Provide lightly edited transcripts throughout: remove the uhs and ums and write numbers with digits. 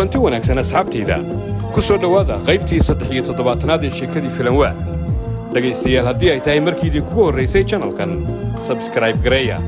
kulanti wanaagsan asxaabtayda ku soo dhawaada qaybtii 37aad ee sheekadii filanwaa dhagaystayaal haddii ay tahay markiidii kugu horraysay channelkan subscribe gareeya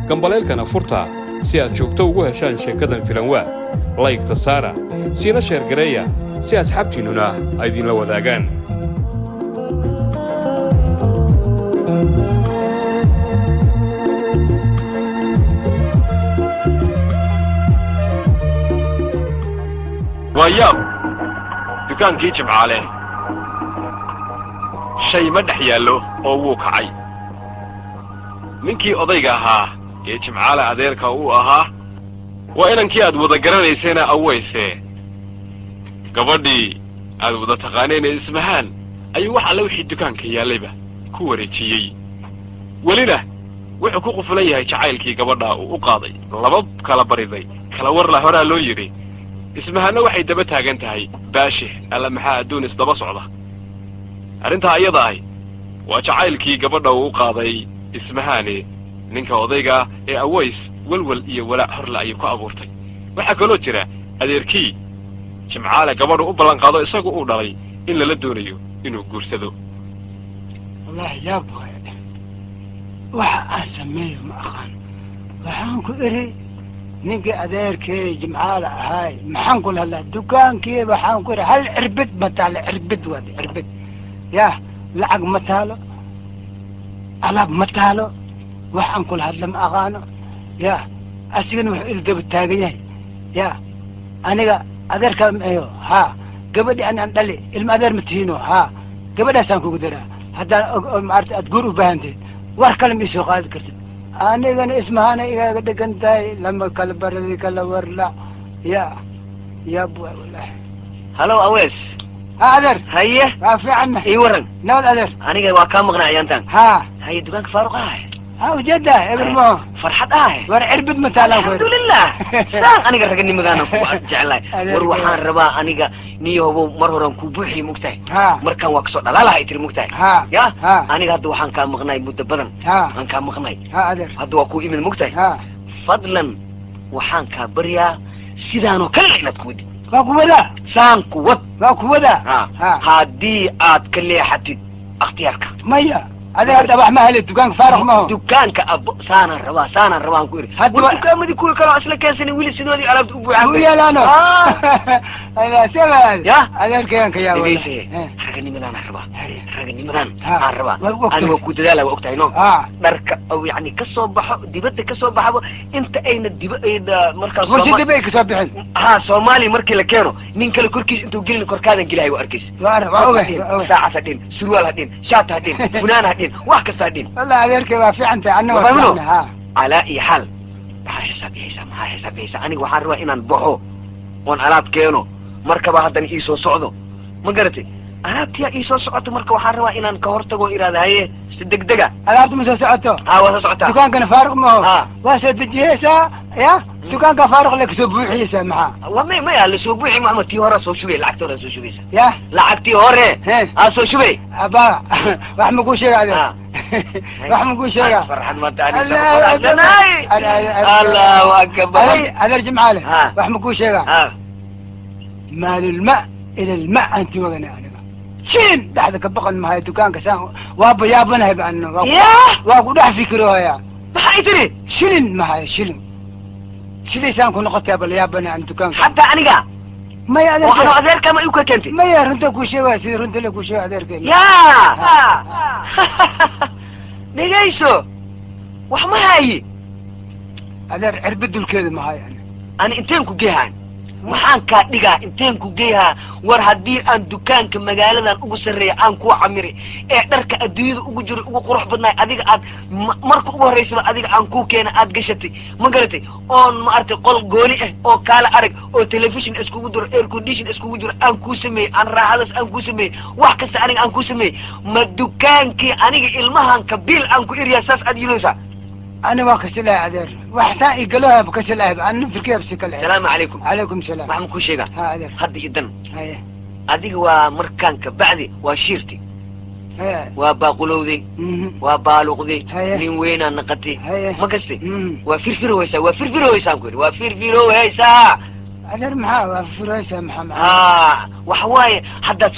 gambaleelkana furta si aad joogto ugu heshaan sheekadan filanwaa like-ta saara siina sheer gareeya si asxaabtiinnuna ay idinla wadaagaan وياو دكان كي جمعاله شيء ما دحيالو oo wuu kacay ninkii odayga ahaa ee jimcaale adeerka uu ahaa waa inankii aad wada garanayseena aweyse gabadhii aad wada taqaaneen ismahaan ayuu wax alla wixii dukaanka yaalayba ku wareejiyay walina wuxuu ku qufulan yahay jacaylkii gabadha uu u qaaday laba kala bariday kala war la horaa loo yiri ismahana waxay daba taagan tahay baashi alla maxaa aduun isdaba socda arinta ayada ay waa jacaylkii gabadha uu qaaday ismahani ninka odayga ee aways walwal iyo walaa horla ay ku abuurtay waxa kale oo jira adeerkii jimcaale gabadhu u ballan qaado isagu uu dhalay in la doonayo inuu guursado wallahi yaab waxa asameeyo ma aqaan waxaan ku iri ninka adeerkee jimcaale ahay maxaan ku lahaa dukaankii waxaan ku iri hal cirbid mataale cirbid wad cirbid yaa lacag mataalo alaab mataalo waxaan ku lahaa lama aqaano yaa asigana wuxuu il daba taagan yahay yaa aniga adeerka mayo haa gabadhi aan dhali ilma adeer ma tihiino haa gabadhaasaan kugu daraa haddaan maarta aad guur u baahanteed war kale ma isoo qaadi kartid anigana ismahana igaaga dhegan tahay lama kala baradi kala warla ya buwa wallahi halo awees adeer haye waa fiicanna ii waran nabad adeer aniga waa kaa maqnaa ayaantaan haa haye dukaanka faaruq ahay وجده ابرمو فرحت ور عربد متالا الحمد لله سان انيغا رغني مدانا كو جعلاي ور waxaan rabaa aniga niyobo mar horan ku buuxi mugtay markan waa kasoo dhalaalaha ay tiri mugtay ya aniga hadda waxaan ka maqnay muddo badan aan ka maqnay hadda waa ku imid mugtay fadlan waxaan ka bariyaa sidaano kale inaad ku wadi waa ku wada saan ku wad waa ku wada hadii aad ka leexatid اختيارك maya هذا تبع مهل الدكان فارغ ما هو دكانك أب سانا ربا كوري الدكان مدي كل كلام أصلا كاسني ويلي سنودي على أبو عمي ويا لانا أنا سمع يا هذا كيان كيا ولا حاجني مدان ربا حاجني مدان ربا أنا وكنت لا وقت عينه درك أو يعني كسب بح دبت كسب بح أنت أين الدب مركز وش دبي كسب بحن صومالي مركز لكانوا نين كل كركيز أنتوا جيلين كركادن جيلها وأركيز ساعة هدين سروال هدين شات هدين فلان هدين واحد صادين والله غيرك وافي أنت عنه على أي حال ما حسابي أنا وحروا إن نبحو ونعلاب كينو مركبة هذا إيسو صعدو ما قرتي أنا بتيا إيسو صعدو مركبة حروا إن نكهرتو إرادة هي صدق دقة أنا بتمسك صعدو وصعدتها دكان كان فارغ ما هو واسد بجيسة يا دكان كان فارغ لك سبوع حيسة معاه والله ما يا سبوعي محمد تيهورا سو شوي لعكتو ولا سو شوي يا لعكتي هوري سو شوي أبا راح نقول شيء هذا راح نقول شيء فرحان ما تعرف الله أكبر هذا الجمعة راح نقول شيء مال الماء إلى الماء أنت وغنى شين دحدك بقى ما هي دكان كسان وابا يابنا هي بأنه واقول ده فكره يا ما حيتري شين ما هي شين سان كنا قط يابنا عن دكان حتى أنا ما يا وأنا أذير كما يوكا كنتي ما يا رنت كوشي واسي رنت لك كوشي أذير كنتي يا نجيسو وحما هاي أذير عربد الكذا ما هاي أنا إنتين كوجيهان waxaan ka dhigaa inteen ku geeyaa war hadii aan dukaanka magaaladan ugu sareeyo aan ku camiri ee dharka adduunyada ugu jiro ugu qurux badnaa adiga aad marka ugu horeysay adiga aan ku keena aad gashatay ma garatay oon ma artay qol gooni ah oo kala arag oo television iskugu diro air condition iskugu jiro aan ku sameey aan raaxadas aan ku sameey wax kasta aniga aan ku sameey ma dukaankii aniga ilmahan ka bil aan ku iriyaa saas aad yiloosa أنا ما كسلها عذر وحسان يقولوها بكسلها أنا نفكر بسكلها السلام عليكم عليكم السلام ما عمكم شيء عذر هذا جدا هاي أديك ومركانك بعدي وشيرتي وباقولودي وبالغدي من وين نقتي ما قصدي وفرفر ويسا كوري وفرفر ويسا adeer maxaa furaysa maxamed waxa waaye haddaad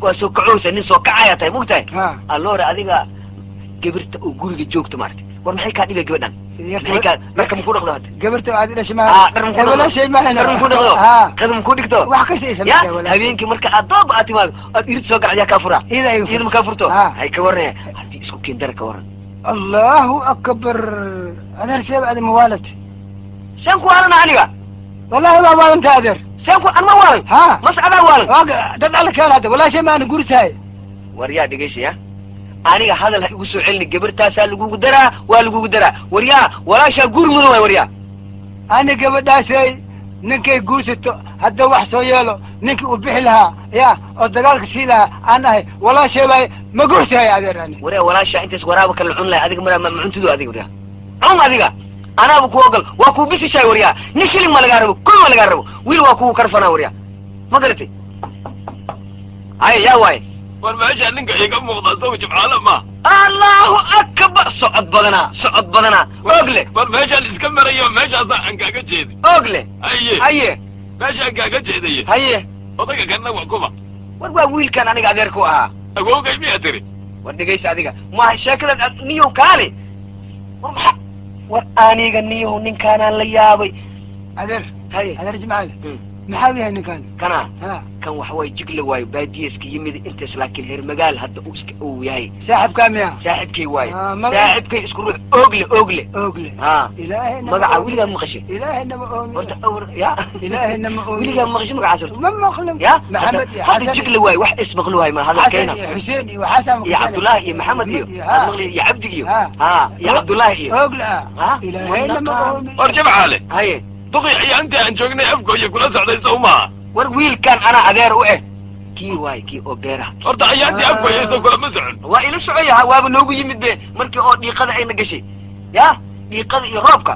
waa soo kacoosa nin soo kacaya tahay mugtahay alloore adiga gabirta oo guriga joogto maartay war maxay kaa dhibay gabadhan maxay kaa dharka maku dhaqdo hadda gabirta aad dhashay maaha dhar maku dhaqdo qadam maku dhigto wax ka siisa ya habeenkii marka aad dooba aad timaado aad irid soo gacdiyaa kaa fura iyada makaa furto hay ka warraya haddii isku keen dara ka warran allahu akbar adeer sheeb adi mawaalad saan ku waalan aniga wallahi waa waalanta adeer saan ku an ma waalan mas adaa waalan dad alla keen hadda wallahi shay maana guritahay war yaa dhegaysaya aniga hadal ha igu soo celini gabirtaasaa lagugu daraa waa lagugu daraa waryaa walaashaa guur mudan waay waryaa ani gabadhaasay ninkay guursato hadda wax soo yeelo ninkii uu bixi lahaa ya oo dagaalka sii lahaa aan ahay walaashay baay ma guurtahay adeer ani waryaa walaashaa intaas waraaba kala cun lahay adiga ma cuntidu adiga waryaa cun adiga anaaba ku ogol waa kuu bisishahay waryaa nin shilin ma lagaa rabo kun ma lagaa rabo wiil waa kugu karfanaa waryaa ma garatay haya yaa waaye war meesha ninka iga muuqda isagu jimcaale ma allahu akbar socod badanaa ogle war meeshaan iska marayo meeshaasaa aan kaaga jeeday ogle haye meeshaan kaaga jeedaye haye odayga kanna waa kuba war waa wiilkan aniga adeer ku ahaa agoogay miyaa tiri war dhegaysa adiga ma sheekadan niyow kaale war maxaa war aniga niyow ninkaanaan la yaabay adeer haye adeer jimcaale maxaa yahay ninkaan kana kan waxa way jigla waayo baadiyeska yimid intaas laakiin heer magaal hadda uu iska uu yahay saaxibkaa miya saaxibkay waayo saaxibkay isku ruux ogle ilaahay magaca wiligaa maqashay ilaahay nama oomin horta awr ya ilaahay nama oomin wiligaa maqashay magacaas horta ma maqlin ya maxamed iyo hadda jigla waayo wax ismaqlu waayo ma hadal keena xuseen iyo xasan iyo cabdullah iyo maxamed iyo maqli iyo cabdi iyo iyo cabdullah iyo ogle ilaahay nama oomin war jimcaale haye duqi iyo inta aan joognay afkooya kula socdaysa umaha war wiilkan anaa adeer u kii waayo kii oo beeraha horta ayaantii afkooya isa kulama socon waa ila socoyaha waaba noogu yimid be markii oo dhiiqada ayna gashay ya dhiiqada iyo roobka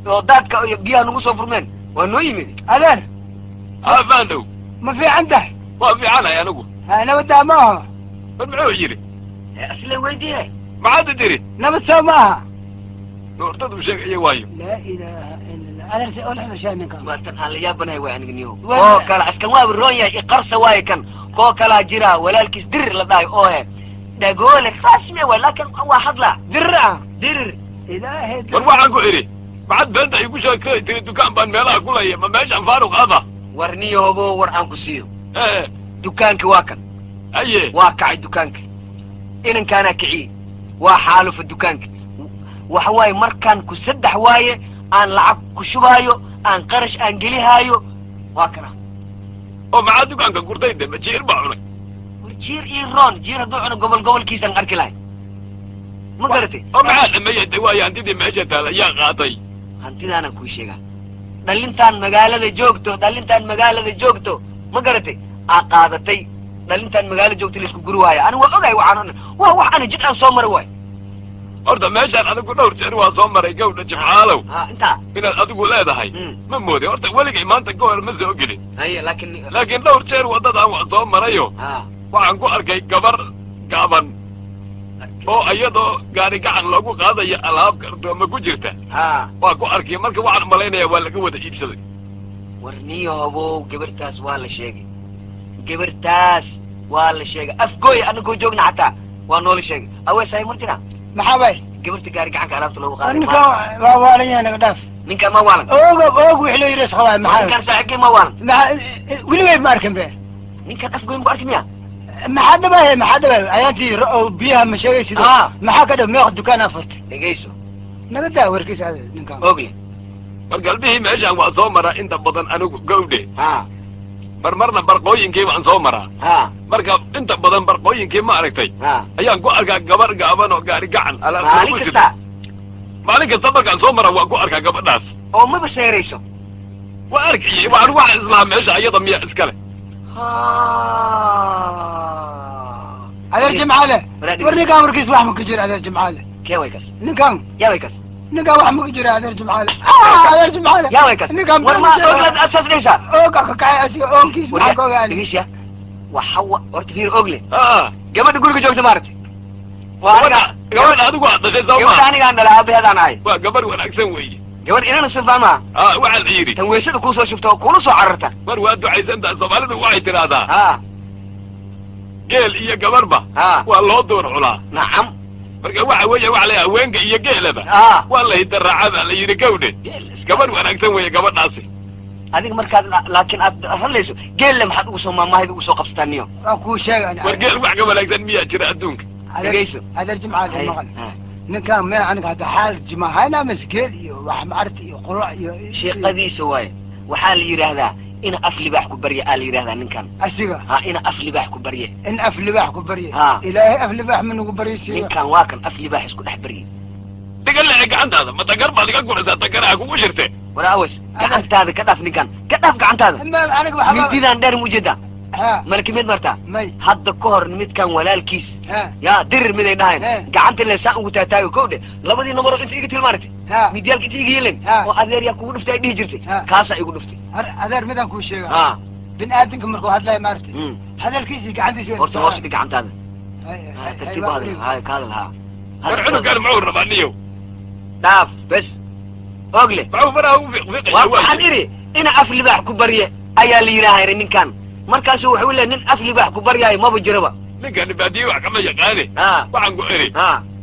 oo daadka iyo biyaha nagu soo furmeen waa noo yimid adeer faandow ma fiican tahay waa fiicanahay anigu nabadaa ma aha war muxuu yidhi asle weydiiye maxaad tiri nabad soo ma aha hortadu sheegaya waayo laa ilaaha adeer olxda shaaminka waa tan aan la yaabanahay waay aniga niyow oo kale askan waaba roon yahay iqarsa waayo kan koo kalaa jira walaalkiis dirir la dhahay oo he dhagoole rasmi waay laakin waa hadla dirir ilaahay war waxaan ku idhi maxad beenta igu sheegtay tiri dukaan baan meelaha kulaya ma meeshaan faaruq ada war niyohobo war aan ku siiyo dukaanki waa kan haye waa kacay dukaanka inankaanaa kiciye waa xaalufa dukaanka waxa waaye markaan ku saddex waaye aan lacag ku shubaayo aan qarash aan gelihaayo waa kana oo maxaa dukaanka gurtay de ma jiir baa cunay war jiir iyo roon jiir hadduu cuno gobolkiisaan arki lahay ma garatay oo maxaa dhameeyay de waayo hantidii meesha taala yaa qaatay hantidaanaan kuu sheegaa dhalintaan magaalada joogto ma garatay aa qaadatay dhalintaan magaalo joogto laisku guri waayo ani waa ogahay waa wax ani jid aan soo mara waayo horta meeshaan adigu dhowr jeer waa soo maray gawdha jimcaalow intaa inaad adigu leedahay ma moodin horta weligay maanta ka hor ma soo gelin haye laakiin dhowr jeer waddadaan waa soo marayo waxaan ku arkay gabar gaaban oo iyadoo gaari gacan loogu qaadayo alaab kartooma ku jirta waa ku arkay marka waxaan malaynaya waa laga wada iibsaday war niyohobow gabartaas waa la sheegay afgooy anagoo joogna xataa waa noola sheegay aweesahay martina maxaa bay gabarta gaari gacanka alaabta loogu qaaday ninka waa waalan yahay naga dhaaf ninkan ma waalan og wixii loo yidhi isqabaa maxaa ninkan saaxiibkii ma waalan weligay ma arkin be ninkan afgooy maku arki miya maxaa dhabahay ayaantii biyaha ma sheegaysid maxaa ka dhab meeq dukaan afarta dhegayso naga daa warkiisa ninkan ogle mar galbihii meeshaan waa soo maraa inta badan anigu gawdhe marmarna barqooyinkii baan soo maraa marka inta badan barqooyinkii ma aragtay ayaan ku arkaa gabar gaaban oo gaari gacan maalin kasta markaan soo mara waan ku arkaa gabadhaas oo maba seerayso waa arkayay waxaan islahaa meesha iyada miya iskale adeer jimcaale war ninkaan warkiis wax ma ka jira adeer jimcaale kee way kas ninkaan yaa way kas ninkaan wax ma ka jira adeer jimcaale adeer jimcaale yaa way kas ninkaan war ma oglaad aad saas dhaysaa ooga ka kacay asiga oonkiis maxaa ka ogaani dhegeysiya waxa horta fiir ogle gabadha guriga joogta maaragtay waa aniga gabadha adigu aad dhashay soo gabadha anigaan dhala aabaheedaan ahay waa gabar wanaagsan weeye gabadh inana sifama waxa la yiri tan weysada ku soo shubto ku soo cararta war waa ducaysanta Soomaalidu waxay tiraahdaa geel iyo gabarba waa loo door culaa nacam marka waxa weeye waxa la haweenka iyo geelaba waa la hidaracada la yiri gawdhe gabar wanaagsan weeye gabadhaasi adiga markaad laakiin aad hadlayso geel maxaad ugu soo maamahayd ugu soo qabsataniyo waan ku sheegay war geel wax ka wanaagsan miyaa jira adduunka dhageyso هذا الجمعة المغرب نكان ما عندك هذا حال جماعة هنا مسجد وحمارت قراء شيء قديس واي وحال يرهذا إن أفلي بحكو بريء قال يرهذا نكان أسيقا إن أفلي بحكو بريء إن أفلي بحكو بريء إلهي أفلي بح منه بريء سيقا نكان واكن أفلي بح يسكو بريء تقول لك عند هذا ما تقرب هذا يقول إذا تقرأك وشرته ولا أوش عند هذا كدف نكان كدف عند هذا من تيذا ندير موجودة ملك ميد مرتا حد كهر نميد كان ولا الكيس يا در ميد ناين قعنت اللي ساق وتاتايو كوده لبدي نمر انت يجي تلمارتي ميديال كتي يجيلن وأذير يكون نفتي دي جرتي كاسا يقول نفتي أذير ميدان كل شيء بن آدم مركو هاد لا مارتي هذا الكيس قعنت شيء ورث روش بقعنت هذا ترتيب هذا هاي كذا فرعون قال معور ربانيو داف بس أقله معور وحن إري إنا أفل بحكو بريه أيا اللي يراهي رنين كان markaas wuxuu leeyahay nin afli baax ku baryaay ma jiraba ninkan baadiyo wax kama yaqaani waxaan ku eri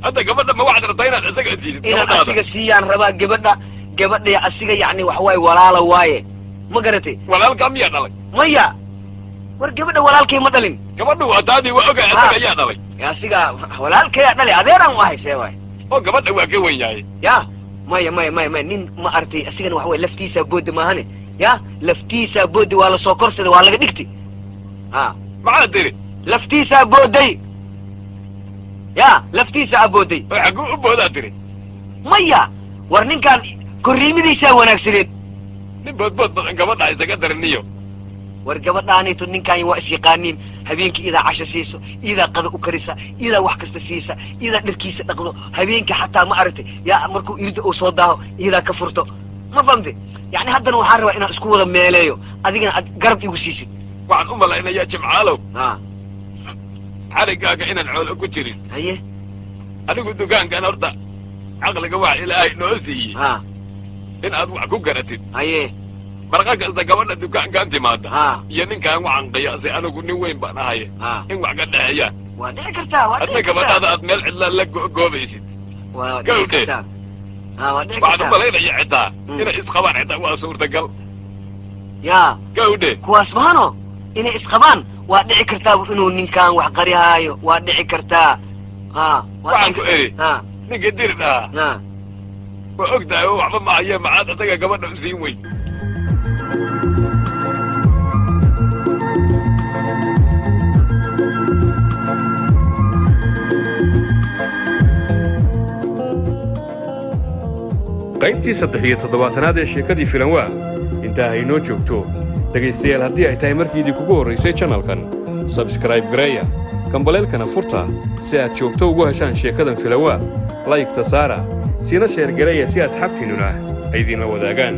hadda gabadha ma waxaad rabtaa inaad isaga diidid inaad asiga siiyaan rabaa gabadha asiga yani wax way walaala waaye ma garatay walaalka miyaa dhalay maya war gabadha walaalkay ma dhalin gabadhu waa taadii waa ogaa asaga ayaa dhalay asiga walaalkay dhalay adeeran waa haysee waay oo gabadha waa ka weyn yahay ya maya nin ma artay asigana wax way laftiisa bood maahane يا لفتيسا بودي ولا سوكرسد ولا قدكتي ما ادري لفتيسا بودي يا لفتيسا بودي حقو بودا ادري ميا ورنين كان كريميديسا وناكسريد نبود بدن gabadha ay isaga darniyo war gabadhaani to ninkan waa isqaanin habeenkii ida casho siiso ida qada u karisa ida wax kasta siisa ida dharkiisa dhaqdo habeenkii xataa ma aragtay ya markuu irida oo soo daaho ida ka furto ما فهمتي يعني هذا المحارب إنه اسكوله ميليو أدينا قرب يوسيسي وعن الله إنه يا جمعالو عليك إن العول كتير هيه أنا قلت كان أرضى عقل قواع إلى أي نوسي إن أدوع كوكرتين هيه برقاك إذا قولنا دكان كانت مادة يعني كان وعن قياسي أنا قلت وين بقى هاي إن وعقد هيا وديك ارتاح أنا كمان هذا أتمل إلا لك قوبيسي وديك ارتاح بعد ما لينا يعدا إن إسقبان عدا وأسور تقل يا قودي كواس مهانو إن إسقبان وادعي كرتا إنه نكان وحقري هايو وادعي كرتا وعنكو إيري نقدر ده وأقدر وعبا معي معاد أتاقى قبل نسيوي qaybtii 37aad ee sheekadii filanwaa inta ay noo joogto dhagaystayaal haddii ay tahay markii idin kugu horeysay channelkan subscribe gareeya kambaleelkana furta si aad joogto ugu heshaan sheekadan filanwaa like ta saara siina sheer gareeya si asxaabtiinuna ay idinla wadaagaan